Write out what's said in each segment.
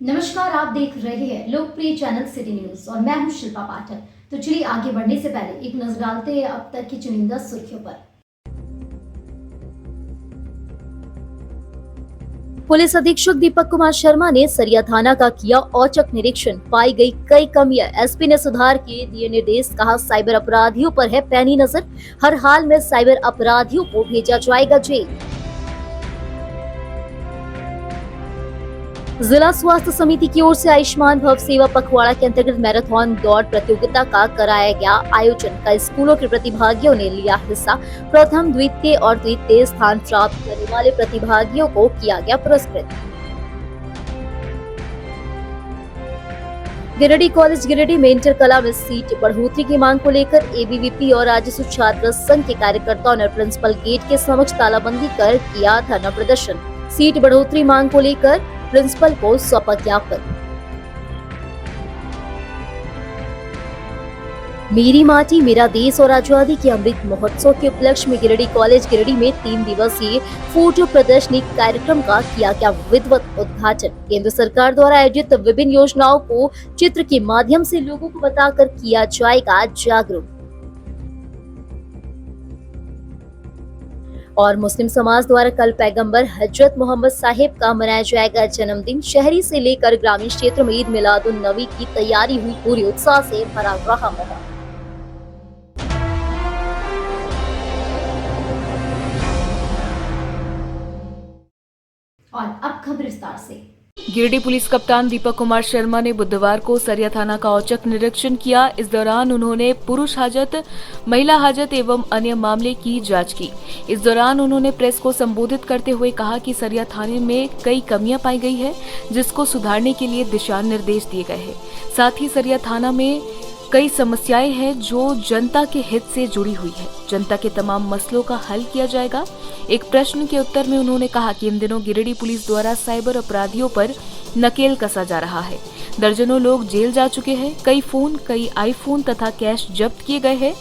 नमस्कार, आप देख रहे हैं लोकप्रिय चैनल सिटी न्यूज और मैं हूं शिल्पा पाठक। तो चलिए आगे बढ़ने से पहले एक नजर डालते हैं अब तक की चुनिंदा सुर्खियों पर। पुलिस अधीक्षक दीपक कुमार शर्मा ने सरिया थाना का किया औचक निरीक्षण, पाई गई कई कमियां। एसपी ने सुधार के दिए निर्देश, कहा साइबर अपराधियों पर है पैनी नजर, हर हाल में साइबर अपराधियों को भेजा जाएगा जेल। जिला स्वास्थ्य समिति की ओर से आयुष्मान भव सेवा पखवाड़ा के अंतर्गत मैराथन दौड़ प्रतियोगिता का कराया गया आयोजन। कई स्कूलों के प्रतिभागियों ने लिया हिस्सा। प्रथम, द्वितीय और तृतीय स्थान प्राप्त करने वाले प्रतिभागियों को किया गया पुरस्कृत। गिरिडीह कॉलेज गिरिडीह में इंटर कला में सीट बढ़ोतरी की मांग को लेकर एबीवीपी और राजस्व छात्र संघ के कार्यकर्ताओं ने प्रिंसिपल गेट के समक्ष तालाबंदी कर किया धरना प्रदर्शन। सीट बढ़ोतरी मांग को लेकर प्रिंसिपल को सौंपा ज्ञापन। मेरी माटी मेरा देश और आजादी के अमृत महोत्सव के उपलक्ष्य में गिरिडीह कॉलेज गिरिडीह में 3 दिवसीय फोटो प्रदर्शनी कार्यक्रम का किया गया विधिवत उद्घाटन। केंद्र सरकार द्वारा आयोजित विभिन्न योजनाओं को चित्र के माध्यम से लोगों को बताकर किया जाएगा जागरूक। और मुस्लिम समाज द्वारा कल पैगंबर हजरत मोहम्मद साहिब का मनाया जाएगा जन्मदिन। शहरी से लेकर ग्रामीण क्षेत्र में ईद मिलादुन नबी की तैयारी हुई पूरी उत्साह से भरा रहा माहौल। और अब खबर विस्तार से। गिरिडीह पुलिस कप्तान दीपक कुमार शर्मा ने बुधवार को सरिया थाना का औचक निरीक्षण किया। इस दौरान उन्होंने पुरुष हाजत, महिला हाजत एवं अन्य मामले की जांच की। इस दौरान उन्होंने प्रेस को संबोधित करते हुए कहा कि सरिया थाने में कई कमियां पाई गई है, जिसको सुधारने के लिए दिशा निर्देश दिए गए हैं। साथ ही सरिया थाना में कई समस्याएं हैं जो जनता के हित से जुड़ी हुई है। जनता के तमाम मसलों का हल किया जाएगा। एक प्रश्न के उत्तर में उन्होंने कहा कि इन दिनों गिरिडीह पुलिस द्वारा साइबर अपराधियों पर नकेल कसा जा रहा है। दर्जनों लोग जेल जा चुके हैं। कई फोन, कई आईफोन तथा कैश जब्त किए गए हैं।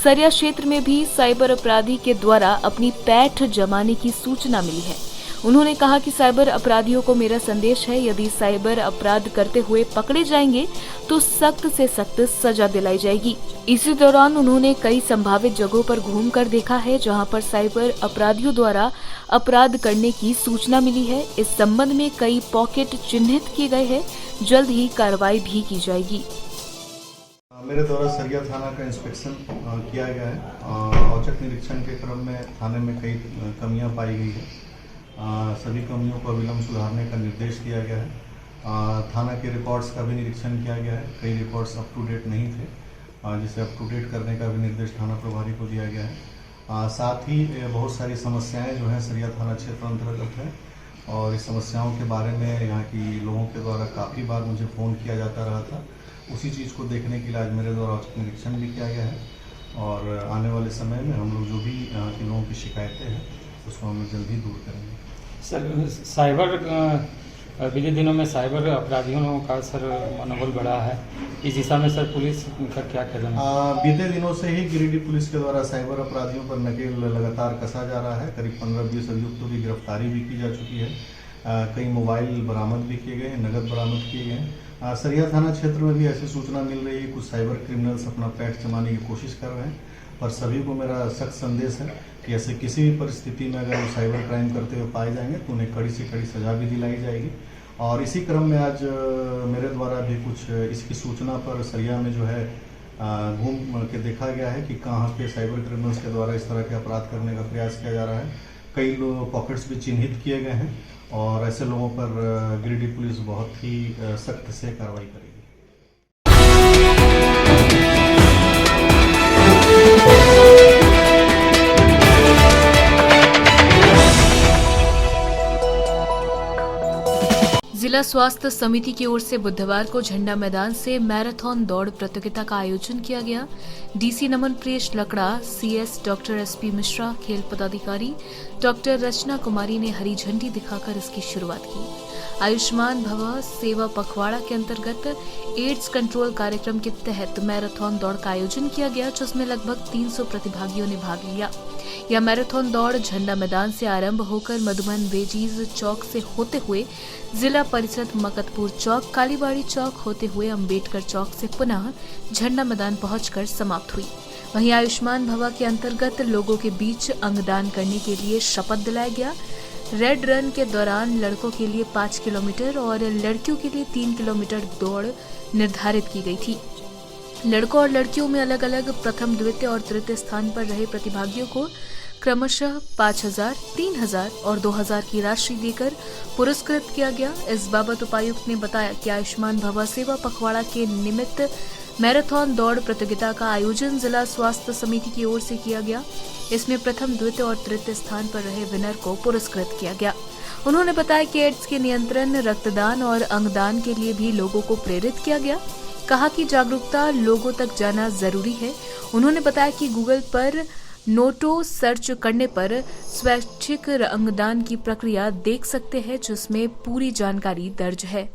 सरिया क्षेत्र में भी साइबर अपराधी के द्वारा अपनी पैठ जमाने की सूचना मिली है। उन्होंने कहा कि साइबर अपराधियों को मेरा संदेश है, यदि साइबर अपराध करते हुए पकड़े जाएंगे तो सख्त से सख्त सजा दिलाई जाएगी। इसी दौरान उन्होंने कई संभावित जगहों पर घूमकर देखा है जहां पर साइबर अपराधियों द्वारा अपराध करने की सूचना मिली है। इस संबंध में कई पॉकेट चिन्हित किए गए हैं। जल्द ही कार्रवाई भी की जाएगी। मेरे द्वारा सरिया थाना का इंस्पेक्शन किया गया है। औचक निरीक्षण के क्रम में थाने में कई कमियां पाई गई है। सभी कमियों को अविलंब सुधारने का निर्देश दिया गया है। थाना के रिकॉर्ड्स का भी निरीक्षण किया गया है। कई रिकॉर्ड्स अप टू डेट नहीं थे, जिसे अप टू डेट करने का भी निर्देश थाना प्रभारी को दिया गया है। साथ ही बहुत सारी समस्याएं जो हैं सरिया थाना क्षेत्र अंतर्गत है और इस समस्याओं के बारे में यहाँ की लोगों के द्वारा काफ़ी बार मुझे फ़ोन किया जाता रहा था। उसी चीज़ को देखने के लिए आज मेरे द्वारा औचक निरीक्षण भी किया गया है और आने वाले समय में हम लोग जो भी यहाँ के लोगों की शिकायतें हैं उसको हम जल्द ही दूर करेंगे। सर, साइबर बीते दिनों में साइबर अपराधियों का सर मनोबल बढ़ा है। इस दिशा में सर पुलिस का क्या कदम है? बीते दिनों से ही गिरिडीह पुलिस के द्वारा साइबर अपराधियों पर नकेल लगातार कसा जा रहा है। करीब 15-20 अभियुक्तों की गिरफ्तारी भी की जा चुकी है। कई मोबाइल बरामद भी किए गए हैं, नकद बरामद किए गए हैं। सरिया थाना क्षेत्र में भी ऐसी सूचना मिल रही है, कुछ साइबर क्रिमिनल्स अपना पैठ जमाने की कोशिश कर रहे हैं। पर सभी को मेरा सख्त संदेश है कि ऐसे किसी भी परिस्थिति में अगर वो साइबर क्राइम करते हुए पाए जाएंगे तो उन्हें कड़ी से कड़ी सजा भी दिलाई जाएगी। और इसी क्रम में आज मेरे द्वारा भी कुछ इसकी सूचना पर सरिया में जो है घूम के देखा गया है कि कहाँ पे साइबर क्रिमिनल्स के द्वारा इस तरह के अपराध करने का प्रयास किया जा रहा है। कई लोग पॉकेट्स भी चिन्हित किए गए हैं और ऐसे लोगों पर गिरिडीह पुलिस बहुत ही सख्त से कार्रवाई करेगी। जिला स्वास्थ्य समिति की ओर से बुधवार को झंडा मैदान से मैराथन दौड़ प्रतियोगिता का आयोजन किया गया। डीसी नमन प्रेश लकड़ा, सीएस डॉक्टर एसपी मिश्रा, खेल पदाधिकारी डॉक्टर रचना कुमारी ने हरी झंडी दिखाकर इसकी शुरुआत की। आयुष्मान भव सेवा पखवाड़ा के अंतर्गत एड्स कंट्रोल कार्यक्रम के तहत मैराथन दौड़ का आयोजन किया गया, जिसमें लगभग 300 प्रतिभागियों ने भाग लिया। यह मैराथन दौड़ झंडा मैदान से आरंभ होकर मधुबन वेजीज चौक से होते हुए जिला परिषद मकतपुर चौक, कालीबाड़ी चौक होते हुए अंबेडकर चौक से पुनः झंडा मैदान पहुंचकर समाप्त हुई। वहीं आयुष्मान भवा के अंतर्गत लोगों के बीच अंगदान करने के लिए शपथ दिलाया गया। रेड रन के दौरान लड़कों के लिए 5 किलोमीटर और लड़कियों के लिए 3 किलोमीटर दौड़ निर्धारित की गई थी। लड़कों और लड़कियों में अलग अलग प्रथम, द्वितीय और तृतीय स्थान पर रहे प्रतिभागियों को क्रमशः 5,000, 3,000 और 2,000 की राशि देकर पुरस्कृत किया गया। इस बाबत उपायुक्त ने बताया कि आयुष्मान भवा सेवा पखवाड़ा के निमित्त मैराथन दौड़ प्रतियोगिता का आयोजन जिला स्वास्थ्य समिति की ओर से किया गया। इसमें प्रथम, द्वितीय और तृतीय स्थान पर रहे विनर को पुरस्कृत किया गया। उन्होंने बताया कि एड्स के नियंत्रण, रक्तदान और अंगदान के लिए भी लोगों को प्रेरित किया गया। कहा कि जागरूकता लोगों तक जाना जरूरी है। उन्होंने बताया कि गूगल पर नोटो सर्च करने पर स्वैच्छिक अंगदान की प्रक्रिया देख सकते हैं, जिसमें पूरी जानकारी दर्ज है।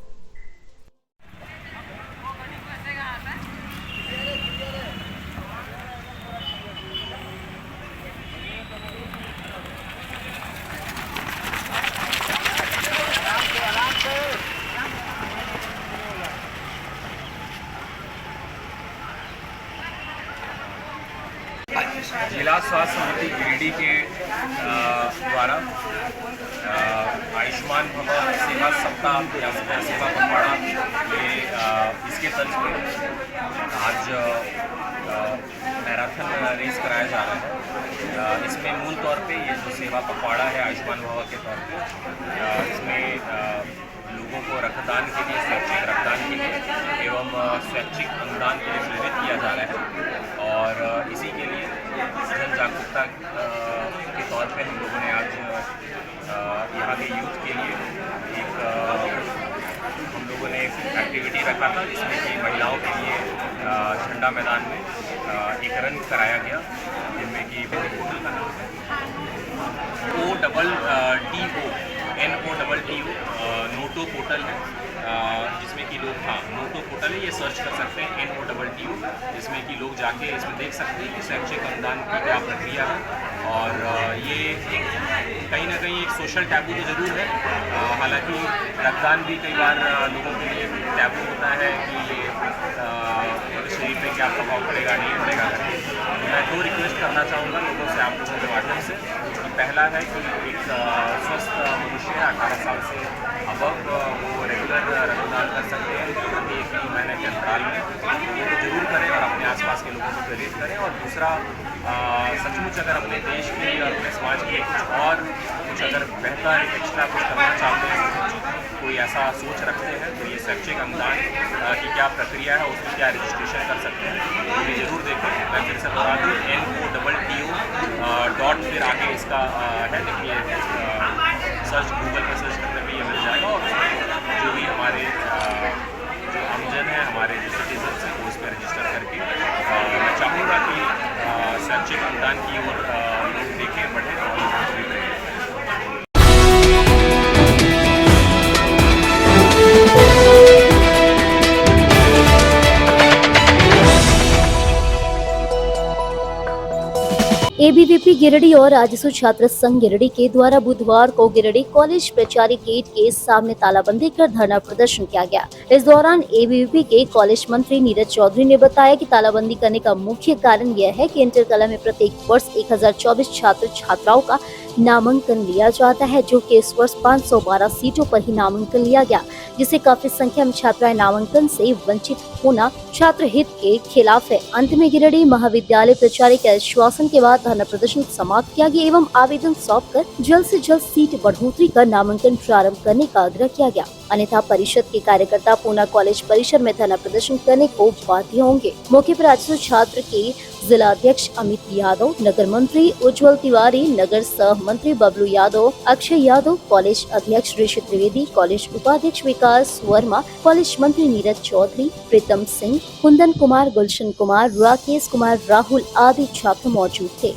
जिला स्वास्थ्य समिति गिरिडीह के द्वारा आयुष्मान भवा सेवा सप्ताह या सेवा पखवाड़ा ये इसके तर्ज पे आज मैराथन रेस कराया जा रहा है। इसमें मूल तौर पे ये जो सेवा पखवाड़ा है आयुष्मान भवा के तौर पे इसमें लोगों को रक्तदान के लिए, स्वैच्छिक रक्तदान के लिए एवं स्वैच्छिक अंगदान के लिए प्रेरित किया जा रहा है और इसी के लिए जन जागरूकता के तौर पे हम लोगों ने आज यहाँ के यूथ के लिए एक हम लोगों ने एक एक्टिविटी रखा था, जिसमें कि महिलाओं के लिए झंडा मैदान में एक रन कराया गया, जिनमें कि पोर्टल का नाम NOTO नोटो पोर्टल है, जिसमें कि लोग नोटो पोर्टल है, ये सर्च कर सकते हैं NOTO, जिसमें कि लोग जाके इसमें देख सकते हैं कि स्वैच्छिक अंगदान की क्या प्रक्रिया है। और ये कहीं ना कहीं एक सोशल टैबू तो ज़रूर है, हालांकि रक्तदान भी कई बार लोगों के लिए टैबू होता है कि ये शरीर पे क्या प्रभाव पड़ेगा, नहीं पड़ेगा करके। मैं तो रिक्वेस्ट करना चाहूँगा लोगों से, आप लोगों के माध्यम से, कि पहला है कि एक स्वस्थ मनुष्य 18 साल से अबव वो रेगुलर रक्तदान कर सकते हैं प्रति 1 महीने के अंतराल में, वो जरूर करें और अपने आसपास के लोगों को प्रेरित करें। और दूसरा, सचमुच अगर अपने देश के लिए और अपने समाज के लिए कुछ अगर बेहतर एक्स्ट्रा कुछ करना चाहते हैं, कोई ऐसा सोच रखते हैं, तो ये स्वैच्छिक अंगदान की क्या प्रक्रिया है, उसमें क्या रजिस्ट्रेशन कर सकते हैं, वो भी ज़रूर देखें। मैं फिर से बता दूँ, NOTO फिर आगे इसका है, देखिए सर्च गूगल पर सर्च करने पर ये मिल जाएगा और उसमें जो भी हमारे जो आमजन है, हमारे जो सिटीजन्स हैं, वो उस पर रजिस्टर करके मैं चाहूँगा कि स्वैच्छिक अंगदान की ओर लोग देखें, बढ़ें और भी बढ़ें। एबीवीपी गिरिडीह और राजस्व छात्र संघ गिरिडीह के द्वारा बुधवार को गिरिडीह कॉलेज प्रचारी गेट के सामने तालाबंदी कर धरना प्रदर्शन किया गया। इस दौरान एबीवीपी के कॉलेज मंत्री नीरज चौधरी ने बताया कि तालाबंदी करने का मुख्य कारण यह है कि इंटर कला में प्रत्येक वर्ष 1024 छात्र छात्राओं का नामांकन लिया जाता है, जो कि इस वर्ष 512 सीटों पर ही नामांकन लिया गया, जिससे काफी संख्या में छात्राएं नामांकन से वंचित होना छात्र हित के खिलाफ है। अंत में गिरिडीह महाविद्यालय प्राचार्य के आश्वासन के बाद धरना प्रदर्शन समाप्त किया गया एवं आवेदन सौंपकर जल्द से जल्द सीट बढ़ोतरी कर नामांकन प्रारंभ करने का आग्रह किया गया, अन्यथा परिषद के कार्यकर्ता पूना कॉलेज परिसर में धरना प्रदर्शन करने को बाध्य होंगे। मौके पर राजस्व छात्र के जिला अध्यक्ष अमित यादव, नगर मंत्री उज्जवल तिवारी, नगर सह मंत्री बबलू यादव, अक्षय यादव, कॉलेज अध्यक्ष ऋषि त्रिवेदी, कॉलेज उपाध्यक्ष विकास वर्मा, कॉलेज मंत्री नीरज चौधरी, प्रीतम सिंह, कुंदन कुमार, गुलशन कुमार, राकेश कुमार, राहुल आदि छात्र मौजूद थे।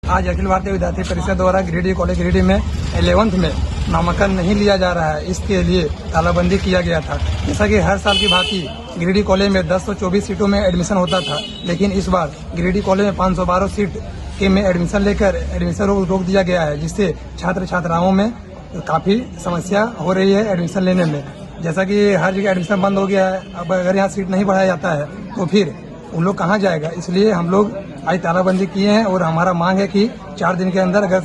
आज अखिल भारतीय विद्यार्थी परिषद द्वारा गिरिडीह कॉलेज गिरिडीह में 11th में नामांकन नहीं लिया जा रहा है, इसके लिए तालाबंदी किया गया था। जैसा कि हर साल की भांति गिरिडीह कॉलेज में 1024 सीटों में एडमिशन होता था, लेकिन इस बार गिरिडीह कॉलेज में 512 सीट के में एडमिशन लेकर एडमिशन रोक दिया गया है, जिससे छात्र छात्राओं में काफ़ी समस्या हो रही है एडमिशन लेने में। जैसा कि हर जगह एडमिशन बंद हो गया है, अब अगर यहाँ सीट नहीं बढ़ाया जाता है तो फिर उन लोग कहाँ जाएगा। इसलिए हम लोग आज तालाबंदी किए हैं और हमारा मांग है कि 4 दिन के अंदर अगर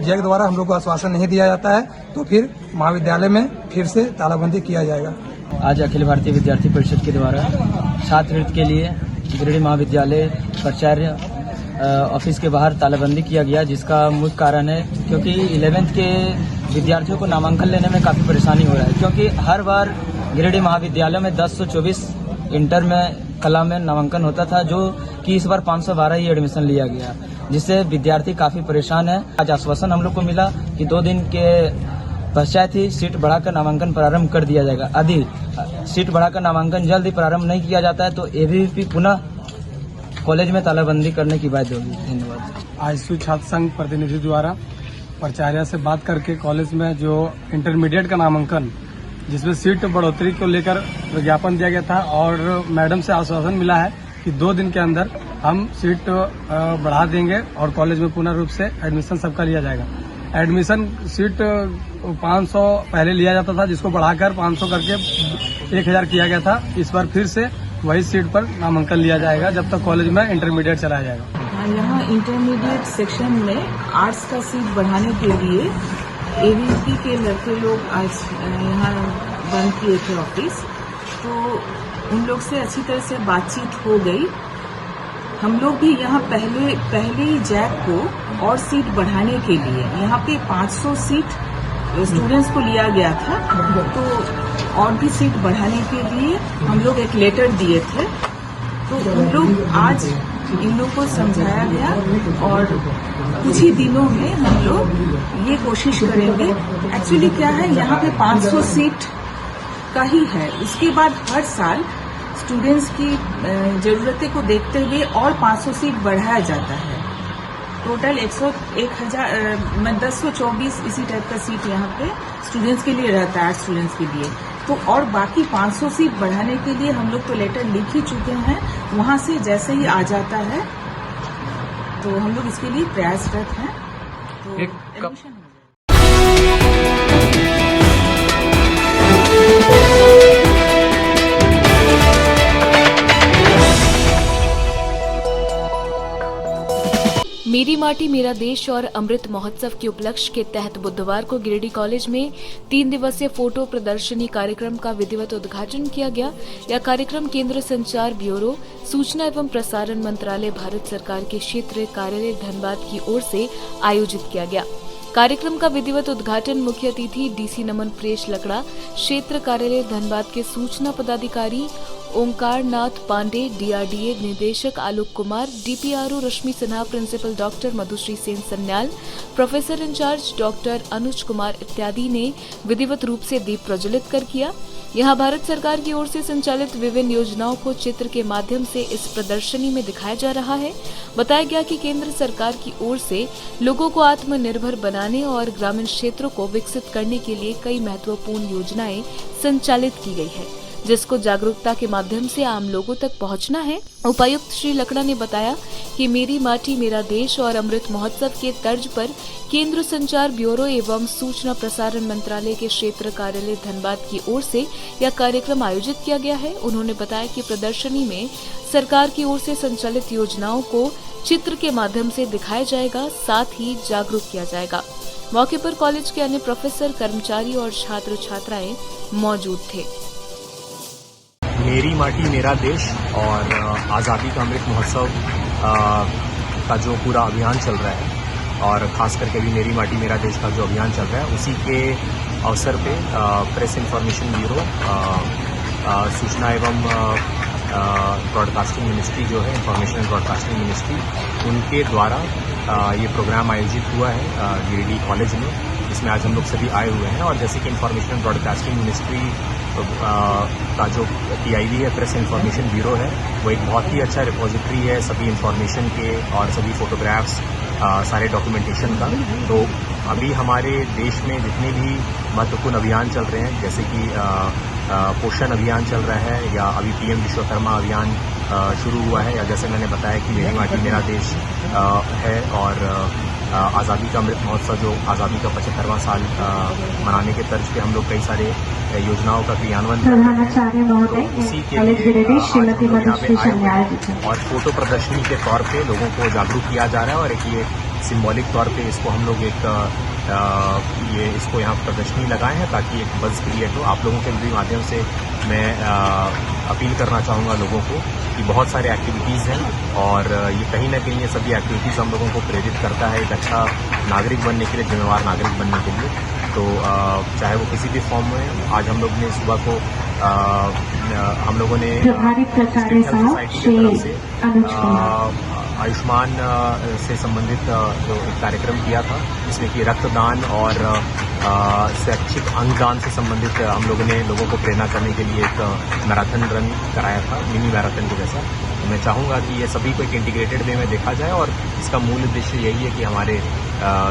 जैक द्वारा हम लोग को आश्वासन नहीं दिया जाता है तो फिर महाविद्यालय में फिर से तालाबंदी किया जाएगा। आज अखिल भारतीय विद्यार्थी परिषद के द्वारा छात्रवृत्ति के लिए गिरिडीह महाविद्यालय प्राचार्य ऑफिस के बाहर तालाबंदी किया गया, जिसका मुख्य कारण है क्योंकि 11th के विद्यार्थियों को नामांकन लेने में काफ़ी परेशानी हो रहा है। क्योंकि हर बार गिरिडीह महाविद्यालय में 1024 इंटर में कला में नामांकन होता था, जो कि इस बार 512 ही एडमिशन लिया गया, जिससे विद्यार्थी काफ़ी परेशान है। आज आश्वासन हम लोग को मिला कि 2 दिन के पश्चात ही सीट बढ़ाकर नामांकन प्रारंभ कर दिया जाएगा। यदि सीट बढ़ाकर नामांकन जल्द ही प्रारंभ नहीं किया जाता है तो एबीवीपी पुनः कॉलेज में तालाबंदी करने की बात होगी। धन्यवाद। आईएसयू छात्र संघ प्रतिनिधि द्वारा प्राचार्य से बात करके कॉलेज में जो इंटरमीडिएट का नामांकन, जिसमें सीट बढ़ोतरी को लेकर विज्ञापन दिया गया था और मैडम से आश्वासन मिला है कि 2 दिन के अंदर हम सीट बढ़ा देंगे और कॉलेज में पूर्ण रूप से एडमिशन सबका लिया जाएगा। एडमिशन सीट 500 पहले लिया जाता था, जिसको बढ़ाकर 500 करके 1000 किया गया था। इस बार फिर से वही सीट पर नामांकन लिया जाएगा जब तक कॉलेज में इंटरमीडिएट चलाया जाएगा। यहाँ इंटरमीडिएट सेक्शन में आर्ट्स का सीट बढ़ाने के लिए एबीवीपी के लड़के लोग आज यहाँ बंद किए थे ऑफिस, तो उन लोग से अच्छी तरह से बातचीत हो गई। हम लोग भी यहाँ पहले ही जैक को और सीट बढ़ाने के लिए यहाँ पे 500 सीट स्टूडेंट्स को लिया गया था, तो और भी सीट बढ़ाने के लिए हम लोग एक लेटर दिए थे। तो उन लोग आज इन लोग को समझाया गया और कुछ ही दिनों में हम लोग ये कोशिश करेंगे। एक्चुअली क्या है, यहाँ पे 500 सीट का ही है, उसके बाद हर साल स्टूडेंट्स की जरूरतें को देखते हुए और 500 सीट बढ़ाया जाता है। टोटल 1024 इसी टाइप का सीट यहाँ पे स्टूडेंट्स के लिए रहता है, आर्ट्स स्टूडेंट्स के लिए। तो और बाकी 500 सीट बढ़ाने के लिए हम लोग तो लेटर लिख ही चुके हैं, वहाँ से जैसे ही आ जाता है तो हम लोग इसके लिए प्रयासरत हैं। तो एडमिशन मेरी माटी मेरा देश और अमृत महोत्सव के उपलक्ष्य के तहत बुधवार को गिरिडीह कॉलेज में 3 दिवसीय फोटो प्रदर्शनी कार्यक्रम का विधिवत उद्घाटन किया गया। यह कार्यक्रम केंद्र संचार ब्यूरो, सूचना एवं प्रसारण मंत्रालय, भारत सरकार के क्षेत्रीय कार्यालय धनबाद की ओर से आयोजित किया गया। कार्यक्रम का विधिवत उद्घाटन मुख्य अतिथि डीसी नमन प्रेष लकड़ा, क्षेत्र कार्यालय धनबाद के सूचना पदाधिकारी ओंकार नाथ पांडे, डीआरडीए निदेशक Alok Kumar, DPRO Rashmi Sinha, principal doctor Madhushree Sen Sanyal, professor incharge doctor Anuj Kumar इत्यादि ने विधिवत रूप से दीप प्रज्वलित कर किया। यहाँ भारत सरकार की ओर से संचालित विभिन्न योजनाओं को चित्र के माध्यम से इस प्रदर्शनी में दिखाया जा रहा है। बताया गया कि केंद्र सरकार की ओर से लोगों को आत्मनिर्भर बनाने और ग्रामीण क्षेत्रों को विकसित करने के लिए कई महत्वपूर्ण योजनाएं संचालित की गई है, जिसको जागरूकता के माध्यम से आम लोगों तक पहुंचना है। उपायुक्त श्री लकड़ा ने बताया कि मेरी माटी मेरा देश और अमृत महोत्सव के तर्ज पर केंद्र संचार ब्यूरो एवं सूचना प्रसारण मंत्रालय के क्षेत्र कार्यालय धनबाद की ओर से यह कार्यक्रम आयोजित किया गया है। उन्होंने बताया कि प्रदर्शनी में सरकार की ओर से संचालित योजनाओं को चित्र के माध्यम से दिखाया जाएगा, साथ ही जागरूक किया जाएगा। मौके पर कॉलेज के अन्य प्रोफेसर, कर्मचारी और छात्र छात्राएं मौजूद थे। मेरी माटी मेरा देश और आज़ादी का अमृत महोत्सव का जो पूरा अभियान चल रहा है और खास करके भी मेरी माटी मेरा देश का जो अभियान चल रहा है, उसी के अवसर पे प्रेस इन्फॉर्मेशन ब्यूरो, सूचना एवं ब्रॉडकास्टिंग मिनिस्ट्री जो है, इंफॉर्मेशन एंड ब्रॉडकास्टिंग मिनिस्ट्री, उनके द्वारा ये प्रोग्राम आयोजित हुआ है गिरिडीह कॉलेज में, जिसमें आज हम लोग सभी आए हुए हैं। और जैसे कि इंफॉर्मेशन एंड ब्रॉडकास्टिंग मिनिस्ट्री का जो PIB है, प्रेस इन्फॉर्मेशन ब्यूरो है, वो एक बहुत ही अच्छा रिपोजिटरी है सभी इन्फॉर्मेशन के और सभी फोटोग्राफ्स, सारे डॉक्यूमेंटेशन का। तो अभी हमारे देश में जितने भी महत्वपूर्ण अभियान चल रहे हैं, जैसे कि पोषण अभियान चल रहा है या अभी पीएम विश्वकर्मा अभियान शुरू हुआ है, या जैसे मैंने बताया कि मेरी माटी मेरा देश है, और आज़ादी का अमृत महोत्सव जो आज़ादी का 75वां साल मनाने के तर्ज पे हम लोग कई सारे योजनाओं का क्रियान्वयन कर रहे हैं। तो इसी के लिए आज हम लोग यहाँ पे आए हुए हैं और फोटो प्रदर्शनी के तौर पे लोगों को जागरूक किया जा रहा है, और एक ये सिंबॉलिक तौर पे इसको हम लोग इसको यहाँ प्रदर्शनी लगाए हैं ताकि एक बज़ क्रिएट हो। आप लोगों के भी माध्यम से मैं अपील करना चाहूँगा लोगों को कि बहुत सारे एक्टिविटीज़ हैं, और ये कहीं ना कहीं ये सभी एक्टिविटीज़ हम लोगों को प्रेरित करता है एक अच्छा नागरिक बनने के लिए, जिम्मेवार नागरिक बनने के लिए। तो चाहे वो किसी भी फॉर्म में, आज हम लोग ने सुबह को हम लोगों ने सोसाइटी की तरफ से आयुष्मान से संबंधित जो एक कार्यक्रम किया था, जिसमें कि रक्तदान और स्वैच्छिक अंगदान से संबंधित हम लोगों ने लोगों को प्रेरणा करने के लिए एक मैराथन रन कराया था, मिनी मैराथन के जैसा। तो मैं चाहूँगा कि ये सभी को एक इंटीग्रेटेड वे में देखा जाए, और इसका मूल उद्देश्य यही है कि हमारे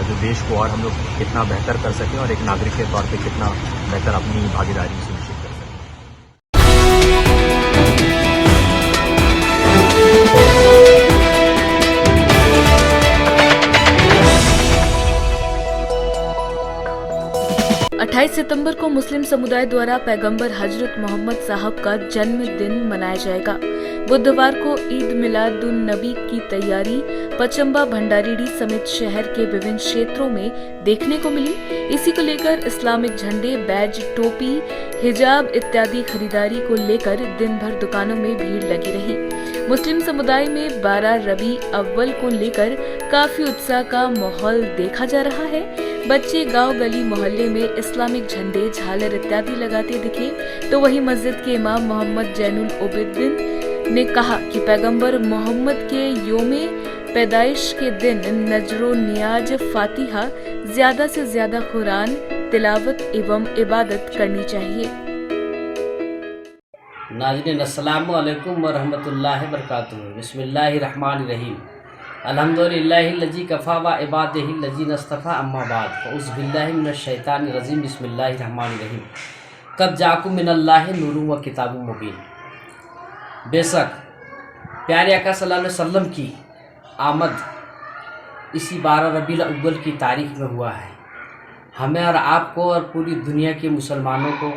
जो देश को और हम लोग कितना बेहतर कर सकें और एक नागरिक के तौर पर कितना बेहतर अपनी भागीदारी सुनिश्चित कर सकें। 28 सितंबर को मुस्लिम समुदाय द्वारा पैगंबर हजरत मोहम्मद साहब का जन्मदिन मनाया जाएगा। बुधवार को ईद मिलादुन नबी की तैयारी पचम्बा भंडारीडी समेत शहर के विभिन्न क्षेत्रों में देखने को मिली। इसी को लेकर इस्लामिक झंडे, बैज, टोपी, हिजाब इत्यादि खरीदारी को लेकर दिन भर दुकानों में भीड़ लगी रही। मुस्लिम समुदाय में 12 रबी अव्वल को लेकर काफी उत्साह का माहौल देखा जा रहा है। बच्चे गांव गली मोहल्ले में इस्लामिक झंडे, झालर इत्यादि लगाते दिखे, तो वहीं मस्जिद के इमाम मोहम्मद जैनुल ओबेदीन ने कहा कि पैगंबर मोहम्मद के योमे पैदाइश के दिन नजरो नियाज, फातिहा, ज्यादा से ज्यादा कुरान तिलावत एवं इबादत करनी चाहिए। नाज़रीन अस्सलामु अलैकुम व रहमतुल्लाहि व बरकातुहू। बिस्मिल्लाहिर रहमानिर रहीम। अल्हम्दुलिल्लाहिल्लज़ी कफ़ा व इबादिहिल्लज़ीना इस्तफ़ा, अम्मा बाद। फ़अऊज़ु बिल्लाहि मिनश शैतानिर रजीम। बिस्मिल्लाहिर रहमानिर रहीम। क़द जाकुम मिनल्लाहि नूरुन व किताबुम मुबीन। बेशक प्यारे आका सल्लल्लाहु अलैहि वसल्लम की आमद इसी 12 रबीउल अव्वल की तारीख में हुआ है। हमें और आपको और पूरी दुनिया के मुसलमानों को,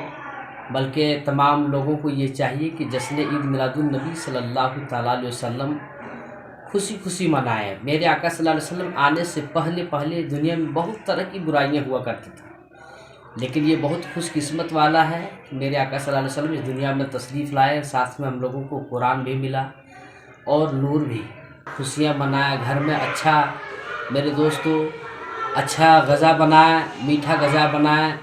बल्कि तमाम लोगों को ये चाहिए कि जश्न ईद मिलादुन नबी सल्लल्लाहु तआला अलैहि वसल्लम खुशी खुशी मनाएं। मेरे आका सल्लल्लाहु अलैहि वसल्लम आने से पहले दुनिया में बहुत तरह की बुराइयां हुआ करती थी, लेकिन ये बहुत खुशकिस्मत वाला है कि मेरे आका सल्लल्लाहु अलैहि वसल्लम इस दुनिया में तशरीफ़ लाए। साथ में हम लोगों को कुरान भी मिला और नूर भी। खुशियाँ मनाएं, घर में अच्छा, मेरे दोस्तों, अच्छा गज़ा बनाएं, मीठा गज़ा बनाएं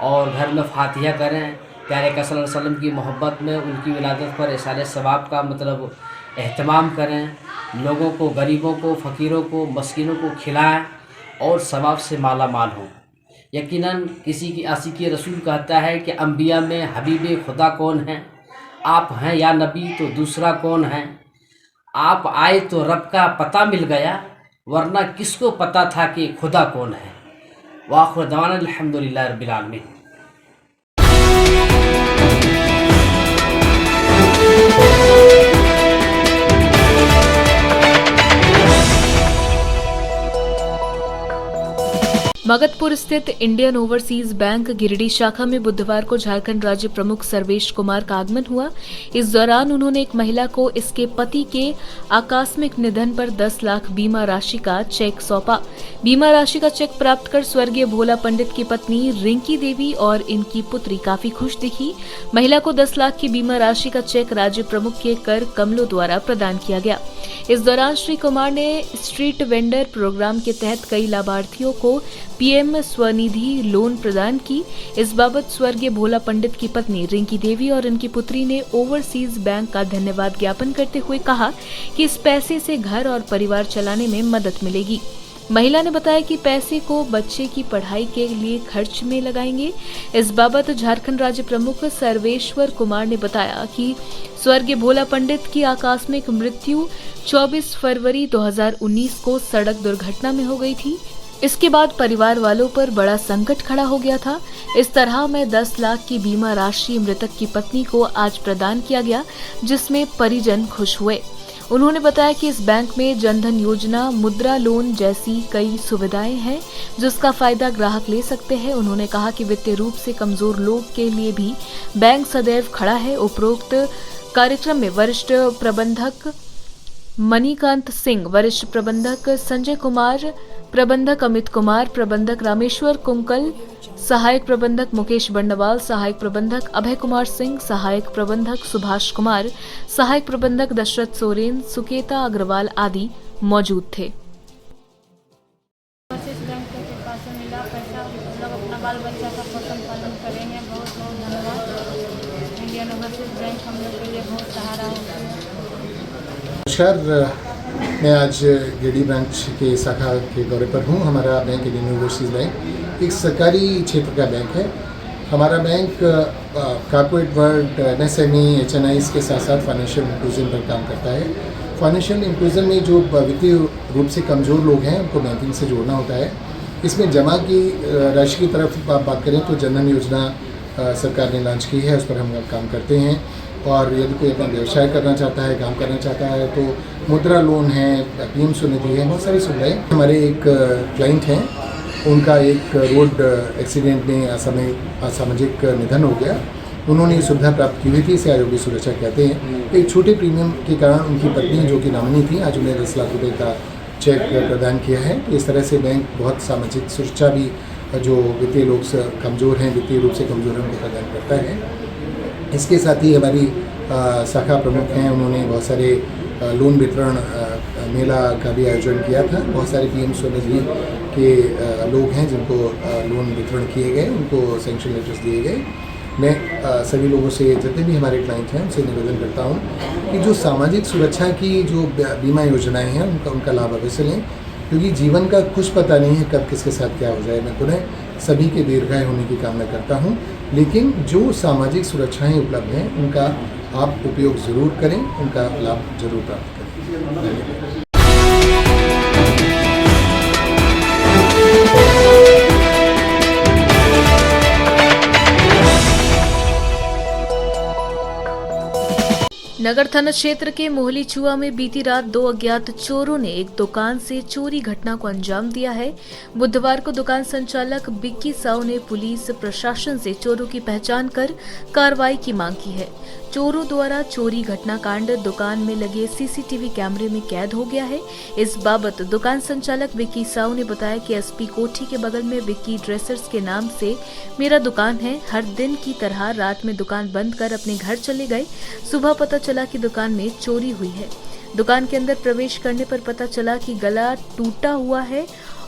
और घर में फातिहा करें। प्यारे आका सल्लल्लाहु अलैहि वसल्लम की मोहब्बत में उनकी विलादत पर इसारे सवाब का मतलब एहतमाम करें। लोगों को, गरीबों को, फ़कीरों को, मस्कीनों को खिलाएं और सवाब से माला माल हों। यकीनन किसी की आशिक़ी रसूल कहता है कि अंबिया में हबीब खुदा कौन है? आप हैं या नबी तो दूसरा कौन है? आप आए तो रब का पता मिल गया, वरना किसको पता था कि खुदा कौन है। वाखिर दवाना अल्हम्दुलिल्लाहि रब्बिल आलमीन। मगधपुर स्थित इंडियन ओवरसीज बैंक गिरिडीह शाखा में बुधवार को झारखंड राज्य प्रमुख सर्वेश कुमार का आगमन हुआ। इस दौरान उन्होंने एक महिला को इसके पति के आकस्मिक निधन पर 10 लाख बीमा राशि का चेक सौंपा। बीमा राशि का चेक प्राप्त कर स्वर्गीय भोला पंडित की पत्नी रिंकी देवी और इनकी पुत्री काफी खुश दिखी। महिला को 10 लाख की बीमा राशि का चेक राज्य प्रमुख के कर कमलों द्वारा प्रदान किया गया। इस दौरान श्री कुमार ने स्ट्रीट वेंडर प्रोग्राम के तहत कई लाभार्थियों को पीएम स्वनिधि लोन प्रदान की। इस बाबत स्वर्गीय भोला पंडित की पत्नी रिंकी देवी और इनकी पुत्री ने ओवरसीज बैंक का धन्यवाद ज्ञापन करते हुए कहा कि इस पैसे से घर और परिवार चलाने में मदद मिलेगी। महिला ने बताया कि पैसे को बच्चे की पढ़ाई के लिए खर्च में लगाएंगे। इस बाबत झारखंड राज्य प्रमुख सर्वेश्वर कुमार ने बताया कि स्वर्गीय भोला पंडित की आकस्मिक मृत्यु 24 फरवरी 2019 को सड़क दुर्घटना में हो गई थी। इसके बाद परिवार वालों पर बड़ा संकट खड़ा हो गया था। इस तरह में 10 लाख की बीमा राशि मृतक की पत्नी को आज प्रदान किया गया, जिसमें परिजन खुश हुए। उन्होंने बताया कि इस बैंक में जनधन योजना, मुद्रा लोन जैसी कई सुविधाएं हैं जिसका फायदा ग्राहक ले सकते हैं। उन्होंने कहा कि वित्तीय रूप से कमजोर लोग के लिए भी बैंक सदैव खड़ा है। उपरोक्त कार्यक्रम में वरिष्ठ प्रबंधक मणिकांत सिंह, वरिष्ठ प्रबंधक संजय कुमार, प्रबंधक अमित कुमार, प्रबंधक रामेश्वर कुंकल, सहायक प्रबंधक मुकेश बंडवाल, सहायक प्रबंधक अभय कुमार सिंह, सहायक प्रबंधक सुभाष कुमार, सहायक प्रबंधक दशरथ सोरेन, सुकेता अग्रवाल आदि मौजूद थे। बैंक के कृपा से मिला पैसा, मतलब अपना बाल बच्चा का पोषण पालन करेंगे। बहुत बहुत धन्यवाद। इंडियन ओवरसीज बैंक हम लोग के लिए बहुत सहारा है। नमस्कार, मैं आज गिरिडी ब्रांच के शाखा के दौरे पर हूँ। हमारा बैंक इंडियन ओवरसीज बैंक एक सरकारी क्षेत्र का बैंक है। हमारा bank corporate world, MSME, HNIs के साथ साथ फाइनेंशियल इंक्लूजन पर काम करता है। फाइनेंशियल इंक्लूजन में जो वित्तीय रूप से कमज़ोर लोग हैं उनको बैंकिंग से जोड़ना होता है। इसमें जमा की राशि की तरफ आप बात करें तो जनधन योजना सरकार ने लॉन्च की है, उस पर हम काम करते हैं। और यदि कोई अपना व्यवसाय करना चाहता है, काम करना चाहता है तो मुद्रा लोन है, PM स्वनिधि है, बहुत सारी सुविधाएं। हमारे एक क्लाइंट हैं, उनका एक रोड एक्सीडेंट में असामाजिक निधन हो गया। उन्होंने ये सुविधा प्राप्त की हुई थी, इसे आयोगी सुरक्षा कहते हैं। एक छोटे प्रीमियम के कारण उनकी पत्नी जो कि नॉमिनी थी, आज उन्हें 10 लाख रुपये का चेक प्रदान किया है। तो इस तरह से बैंक बहुत सामाजिक सुरक्षा भी जो वित्तीय लोग कमज़ोर हैं, वित्तीय रूप से कमज़ोर हैं, उनको प्रदान करता है। इसके साथ ही हमारी शाखा प्रमुख हैं, उन्होंने बहुत सारे लोन वितरण मेला का भी आयोजन किया था। बहुत सारे PM स्वनिधि के लोग हैं जिनको लोन वितरण किए गए, उनको सैंक्शन लेटर्स दिए गए। मैं सभी लोगों से, जितने भी हमारे क्लाइंट हैं, उनसे निवेदन करता हूं कि जो सामाजिक सुरक्षा की जो बीमा योजनाएं हैं उनका लाभ अवश्य लें, क्योंकि जीवन का कुछ पता नहीं है कब किसके साथ क्या हो जाए। मैं पुनः सभी के दीर्घायु होने की कामना करता हूं, लेकिन जो सामाजिक सुरक्षाएं उपलब्ध हैं उनका आप उपयोग ज़रूर करें, उनका लाभ जरूर प्राप्त करें। नगर थाना क्षेत्र के मोहली चुआ में बीती रात 2 अज्ञात चोरों ने एक दुकान से चोरी घटना को अंजाम दिया है। बुधवार को दुकान संचालक बिक्की साव ने पुलिस प्रशासन से चोरों की पहचान कर कार्रवाई की मांग की है। चोरों द्वारा चोरी घटना कांड दुकान में लगे CCTV कैमरे में कैद हो गया है। इस बाबत दुकान संचालक विक्की साव ने बताया कि SP कोठी के बगल में विक्की ड्रेसर्स के नाम से मेरा दुकान है। हर दिन की तरह रात में दुकान बंद कर अपने घर चले गए। सुबह पता चला कि दुकान में चोरी हुई है। दुकान के अंदर प्रवेश करने पर पता चला कि गला टूटा हुआ है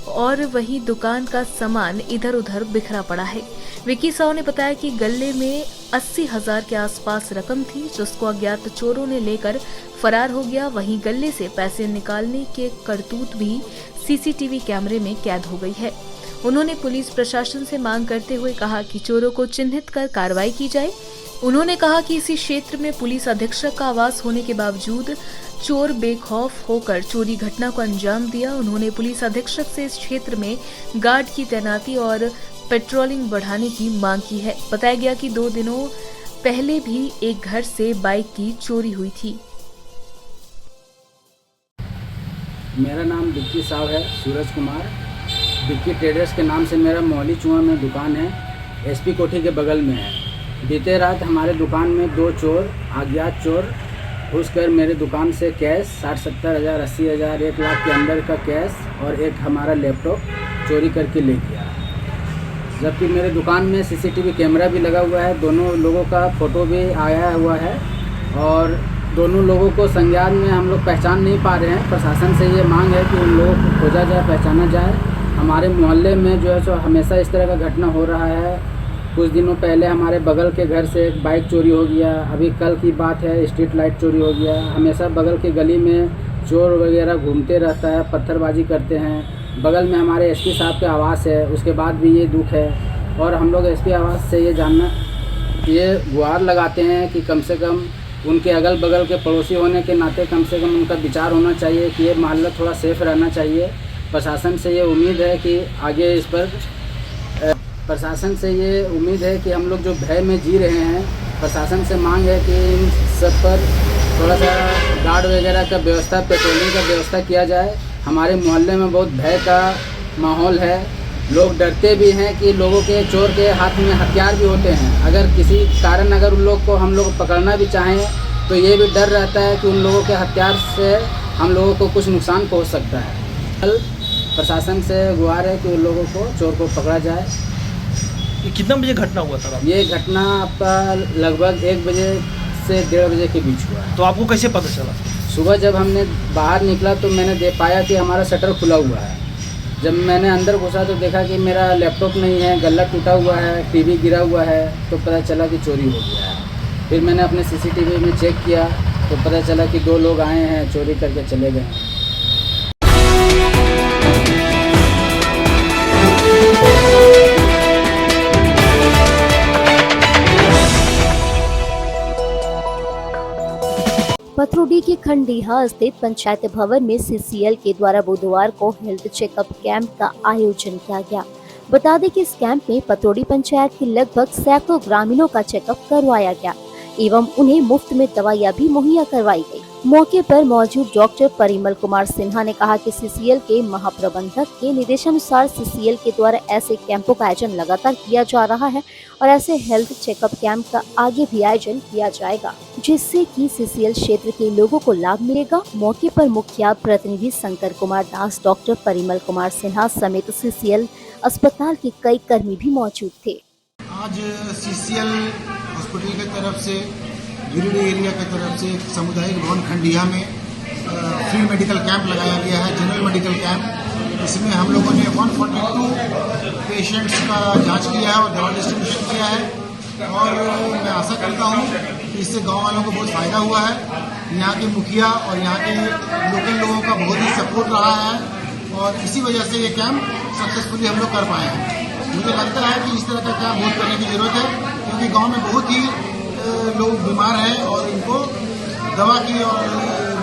और वही दुकान का सामान इधर उधर बिखरा पड़ा है। विक्की साव ने बताया कि गले में 80,000 के आसपास रकम थी, जिसको अज्ञात चोरों ने लेकर फरार हो गया। वहीं गले से पैसे निकालने के करतूत भी CCTV कैमरे में कैद हो गई है। उन्होंने पुलिस प्रशासन से मांग करते हुए कहा कि चोरों को चिन्हित कर कार्रवाई की जाए। उन्होंने कहा कि इसी क्षेत्र में पुलिस अधीक्षक का आवास होने के बावजूद चोर बेखौफ होकर चोरी घटना को अंजाम दिया। उन्होंने पुलिस अधीक्षक से इस क्षेत्र में गार्ड की तैनाती और पेट्रोलिंग बढ़ाने की मांग की है। बताया गया कि 2 दिनों पहले भी एक घर से बाइक की चोरी हुई थी। मेरा नाम बिक्की साव है, सूरज कुमार। बिक्की ट्रेडर्स के नाम से मेरा मोहली चुआ में दुकान है, SP कोठी के बगल में है। बीते रात हमारे दुकान में 2 चोर, अज्ञात चोर घुसकर मेरे दुकान से कैश 60-70 हज़ार, 80 हज़ार, 1 लाख के अंदर का कैश और एक हमारा लैपटॉप चोरी करके ले गया। जबकि मेरे दुकान में CCTV कैमरा भी लगा हुआ है, दोनों लोगों का फ़ोटो भी आया हुआ है और दोनों लोगों को संज्ञान में हम लोग पहचान नहीं पा रहे हैं। प्रशासन से ये मांग है कि उन लोगों को खोजा जाए, पहचाना जाए। हमारे मोहल्ले में जो है सो हमेशा इस तरह का घटना हो रहा है। कुछ दिनों पहले हमारे बगल के घर से एक बाइक चोरी हो गया, अभी कल की बात है स्ट्रीट लाइट चोरी हो गया। हमेशा बगल के गली में चोर वगैरह घूमते रहता है, पत्थरबाजी करते हैं। बगल में हमारे SP साहब के आवास है, उसके बाद भी ये दुख है। और हम लोग SP आवास से ये गुहार लगाते हैं कि कम से कम उनके अगल बगल के पड़ोसी होने के नाते कम से कम उनका विचार होना चाहिए कि ये मोहल्ला थोड़ा सेफ रहना चाहिए। प्रशासन से ये उम्मीद है कि आगे इस पर प्रशासन से ये उम्मीद है कि हम लोग जो भय में जी रहे हैं, प्रशासन से मांग है कि इन सब पर थोड़ा सा गार्ड वगैरह का व्यवस्था, पेट्रोलिंग का व्यवस्था किया जाए। हमारे मोहल्ले में बहुत भय का माहौल है, लोग डरते भी हैं कि लोगों के, चोर के हाथ में हथियार भी होते हैं। अगर किसी कारण अगर उन लोग को हम लोग पकड़ना भी चाहें तो ये भी डर रहता है कि उन लोगों के हथियार से हम लोगों को कुछ नुकसान पहुंच सकता है। कल प्रशासन से गुहार है कि उन लोगों को, चोर को पकड़ा जाए। ये कितना बजे घटना हुआ था? ये घटना आपका लगभग 1 बजे से 1:30 बजे के बीच हुआ है। तो आपको कैसे पता चला? सुबह जब हमने बाहर निकला तो मैंने देख पाया कि हमारा शटर खुला हुआ है। जब मैंने अंदर घुसा तो देखा कि मेरा लैपटॉप नहीं है, गल्ला टूटा हुआ है, टीवी गिरा हुआ है, तो पता चला कि चोरी हो गया है। फिर मैंने अपने सीसीटीवी में चेक किया तो पता चला कि 2 लोग आए हैं, चोरी करके चले गए। पथरोडी के खंडीहा स्थित पंचायत भवन में सीसीएल के द्वारा बुधवार को हेल्थ चेकअप कैंप का आयोजन किया गया। बता दें कि इस कैंप में पथरोडी पंचायत के लगभग सैकड़ों ग्रामीणों का चेकअप करवाया गया एवं उन्हें मुफ्त में दवाइयां भी मुहैया करवाई गई। मौके पर मौजूद डॉक्टर परिमल कुमार सिन्हा ने कहा कि सीसीएल के महाप्रबंधक के निर्देशानुसार सीसीएल के द्वारा ऐसे कैंपों का आयोजन लगातार किया जा रहा है और ऐसे हेल्थ चेकअप कैंप का आगे भी आयोजन किया जाएगा, जिससे कि सीसीएल क्षेत्र के लोगों को लाभ मिलेगा। मौके पर मुखिया प्रतिनिधि शंकर कुमार दास, डॉक्टर परिमल कुमार सिन्हा समेत सीसीएल अस्पताल के कई कर्मी भी मौजूद थे। आज सीसीएल हॉस्पिटल की तरफ से, गिरिडीह एरिया की तरफ से सामुदायिक भवन खंडीहा में फ्री मेडिकल कैंप लगाया गया है, जनरल मेडिकल कैंप। इसमें हम लोगों ने 142 पेशेंट्स का जांच किया है और दवा डिस्ट्रीब्यूशन किया है और मैं आशा करता हूं कि इससे गांव वालों को बहुत फ़ायदा हुआ है। यहाँ के मुखिया और यहाँ के लोकल लोगों का बहुत ही सपोर्ट रहा है और इसी वजह से ये कैंप सक्सेसफुली हम लोग कर पाए हैं। मुझे लगता है कि इस तरह का कैंप बहुत करने की ज़रूरत है, क्योंकि गांव में बहुत ही लोग बीमार हैं और इनको दवा की और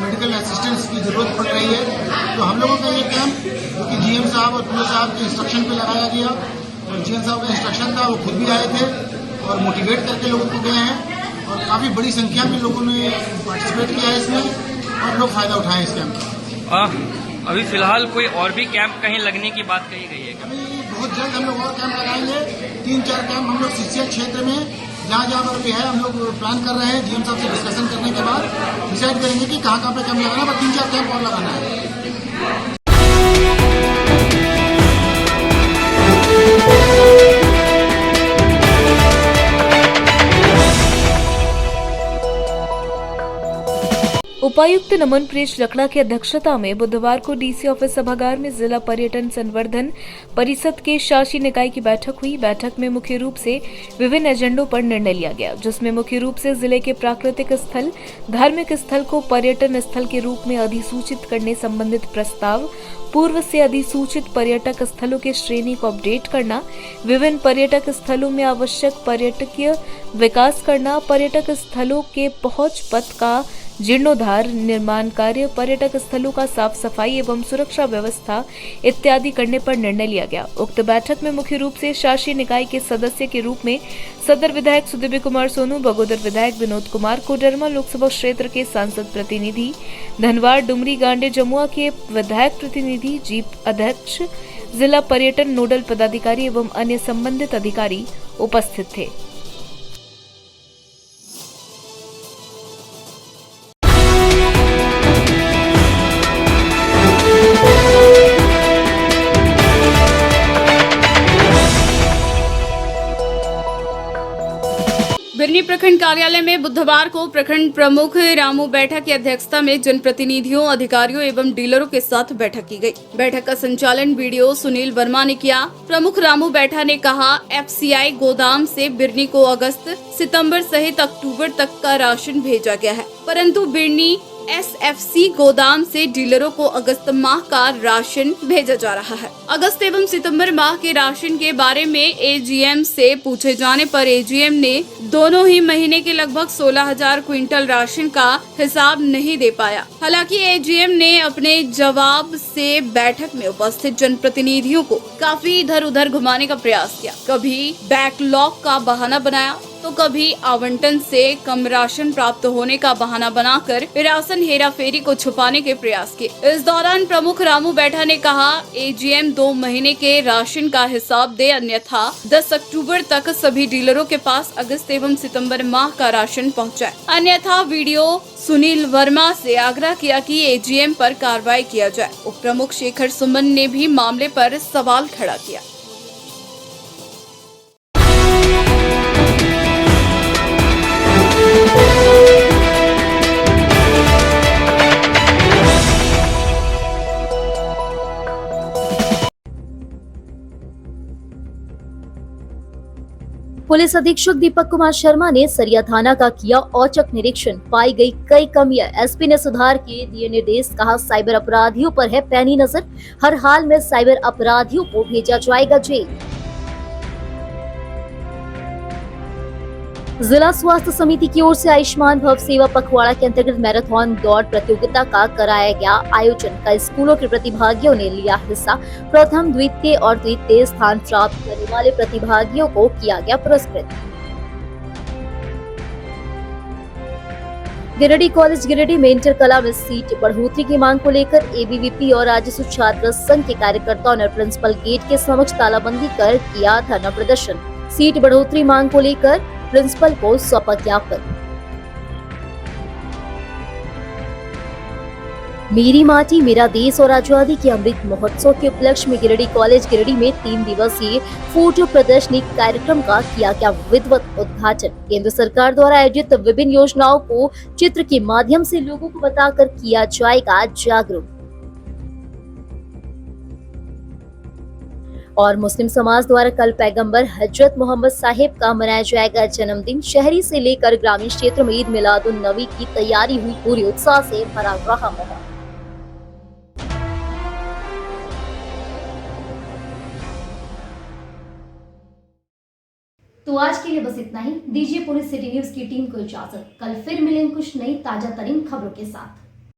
मेडिकल असिस्टेंस की ज़रूरत पड़ रही है। तो हम लोगों का ये कैंप, जो कि जीएम साहब और पीओ साहब के इंस्ट्रक्शन पे लगाया गया और जीएम साहब का इंस्ट्रक्शन था, वो खुद भी आए थे और मोटिवेट करके लोगों को गए हैं और काफ़ी बड़ी संख्या में लोगों ने पार्टिसिपेट किया है इसमें और लोग फ़ायदा उठाएं इस कैंप का। अभी फिलहाल कोई और भी कैंप कहीं लगने की बात कही गई है? अभी बहुत जल्द हम लोग और कैंप लगाएंगे। 3-4 कैंप हम लोग सीसीएल क्षेत्र में जहाँ पर भी है हम लोग प्लान कर रहे हैं। जीएम साहब से डिस्कशन करने के बाद डिसाइड करेंगे कि कहाँ पे कैंप लगाना है, पर 3-4 कैंप और लगाना है। उपायुक्त नमनप्रेष लकड़ा की अध्यक्षता में बुधवार को डीसी ऑफिस सभागार में जिला पर्यटन संवर्धन परिषद के शासी निकाय की बैठक हुई। बैठक में मुख्य रूप से विभिन्न एजेंडों पर निर्णय लिया गया, जिसमें मुख्य रूप से जिले के प्राकृतिक स्थल, धार्मिक स्थल को पर्यटन स्थल के रूप में अधिसूचित करने संबंधित प्रस्ताव, पूर्व से अधिसूचित पर्यटक स्थलों के श्रेणी को अपडेट करना, विभिन्न पर्यटक स्थलों में आवश्यक पर्यटकीय विकास करना, पर्यटक स्थलों के पहुंच पथ का जीर्णोद्धार, निर्माण कार्य, पर्यटक स्थलों का साफ सफाई एवं सुरक्षा व्यवस्था इत्यादि करने पर निर्णय लिया गया। उक्त बैठक में मुख्य रूप से शासी निकाय के सदस्य के रूप में सदर विधायक सुदिव्य कुमार सोनू, बगोदर विधायक विनोद कुमार, कोडरमा लोकसभा क्षेत्र के सांसद प्रतिनिधि, धनवाड़ डुमरी गांडे जमुआ के विधायक प्रतिनिधि, जीप अध्यक्ष, जिला पर्यटन नोडल पदाधिकारी एवं अन्य संबंधित अधिकारी उपस्थित थे। बिरनी प्रखंड कार्यालय में बुधवार को प्रखंड प्रमुख रामू बैठा की अध्यक्षता में जनप्रतिनिधियों, अधिकारियों एवं डीलरों के साथ बैठक की गई। बैठक का संचालन बीडीओ सुनील वर्मा ने किया। प्रमुख रामू बैठा ने कहा, एफसीआई गोदाम से बिरनी को अगस्त, सितंबर सहित अक्टूबर तक का राशन भेजा गया है, परंतु बिरनी SFC गोदाम से डीलरों को अगस्त माह का राशन भेजा जा रहा है। अगस्त एवं सितंबर माह के राशन के बारे में AGM से पूछे जाने पर AGM ने दोनों ही महीने के लगभग 16,000 क्विंटल राशन का हिसाब नहीं दे पाया। हालांकि AGM ने अपने जवाब से बैठक में उपस्थित जनप्रतिनिधियों को काफी इधर उधर घुमाने का प्रयास किया। कभी बैकलॉग का बहाना बनाया तो कभी आवंटन से कम राशन प्राप्त होने का बहाना बनाकर राशन हेराफेरी को छुपाने के प्रयास किए। इस दौरान प्रमुख रामू बैठा ने कहा, AGM 2 महीने के राशन का हिसाब दे, अन्यथा 10 अक्टूबर तक सभी डीलरों के पास अगस्त एवं सितंबर माह का राशन पहुंचाए। अन्यथा वीडियो सुनील वर्मा से आग्रह किया कि AGM पर कार्रवाई किया जाए। उप प्रमुख शेखर सुमन ने भी मामले पर सवाल खड़ा किया। पुलिस अधीक्षक दीपक कुमार शर्मा ने सरिया थाना का किया औचक निरीक्षण, पाई गई कई कमियां। एसपी ने सुधार के दिए निर्देश, कहा साइबर अपराधियों पर है पैनी नजर, हर हाल में साइबर अपराधियों को भेजा जाएगा जेल। जिला स्वास्थ्य समिति की ओर से आयुष्मान भव सेवा पखवाड़ा के अंतर्गत मैराथन दौड़ प्रतियोगिता का कराया गया आयोजन। कई स्कूलों के प्रतिभागियों ने लिया हिस्सा। प्रथम, द्वितीय और तृतीय स्थान प्राप्त करने वाले प्रतिभागियों को किया गया पुरस्कृत। गिरिडीह कॉलेज गिरिडीह में इंटर कला में सीट बढ़ोतरी की मांग को लेकर ABVP और राजस्व छात्र संघ के कार्यकर्ताओं ने प्रिंसिपल गेट के समक्ष तालाबंदी कर किया धरना प्रदर्शन। सीट बढ़ोतरी मांग को लेकर प्रिंसिपल को सौंपा ज्ञापन। मेरी माटी मेरा देश और आजादी के अमृत महोत्सव के उपलक्ष्य में गिरिडीह कॉलेज गिरिडीह में 3 दिवसीय फोटो प्रदर्शनी कार्यक्रम का किया गया विधिवत उद्घाटन। केंद्र सरकार द्वारा आयोजित विभिन्न योजनाओं को चित्र के माध्यम से लोगों को बताकर किया जाएगा जागरूक। और मुस्लिम समाज द्वारा कल पैगंबर हजरत मोहम्मद साहिब का मनाया जाएगा जन्मदिन। शहरी से लेकर ग्रामीण क्षेत्र में ईद मिलादुन नबी की तैयारी हुई पूरी उत्साह से भरा रहा माहौल। तो आज के लिए बस इतना ही। दीजिए पुलिस सिटी न्यूज की टीम को इजाजत। कल फिर मिलेंगे कुछ नई ताजा तरीन खबरों के साथ।